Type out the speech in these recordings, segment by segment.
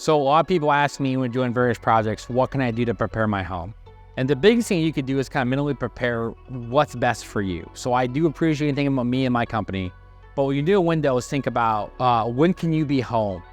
So a lot of people ask me when doing various projects, what can I do to prepare my home? And the biggest thing you could do is kind of mentally prepare what's best for you. So I do appreciate thinking about me and my company, but when you do a window is think about when can you be home?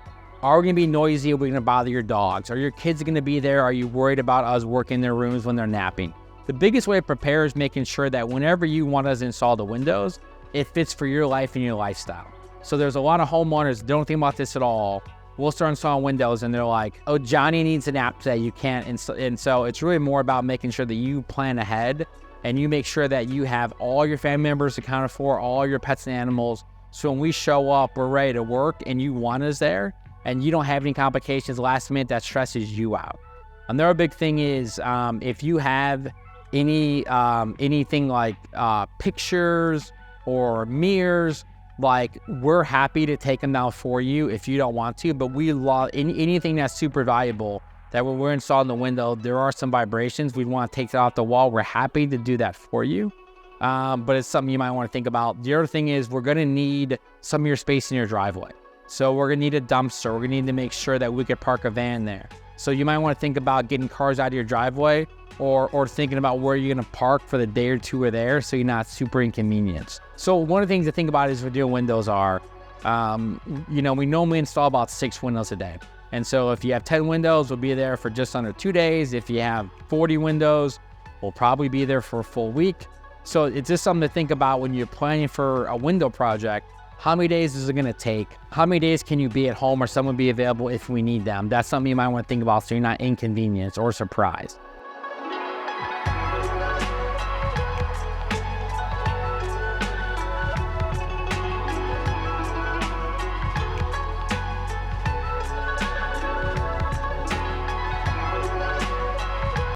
Are we gonna be noisy? Are we gonna bother your dogs? Are your kids gonna be there? Are you worried about us working in their rooms when they're napping? The biggest way to prepare is making sure that whenever you want us to install the windows, it fits for your life and your lifestyle. So there's a lot of homeowners that don't think about this at all. We'll start installing windows and they're like, oh, Johnny needs a nap today, you can't install. And so it's really more about making sure that you plan ahead and you make sure that you have all your family members accounted for, all your pets and animals. So when we show up, we're ready to work and you want us there and you don't have any complications last minute that stresses you out. Another big thing is if you have anything like pictures or mirrors, like we're happy to take them down for you if you don't want to, but we love anything that's super valuable that when we're installing the window, there are some vibrations. We want to take that off the wall. We're happy to do that for you. But it's something you might want to think about. The other thing is we're going to need some of your space in your driveway. So we're going to need a dumpster. We're going to need to make sure that we could park a van there. So you might want to think about getting cars out of your driveway or thinking about where you're going to park for the day or two or there so you're not super inconvenienced. So one of the things to think about is with doing windows are, we normally install about 6 windows a day. And so if you have 10 windows, we'll be there for just under 2 days. If you have 40 windows, we'll probably be there for a full week. So it's just something to think about when you're planning for a window project. How many days is it going to take? How many days can you be at home or someone be available if we need them? That's something you might want to think about so you're not inconvenienced or surprised.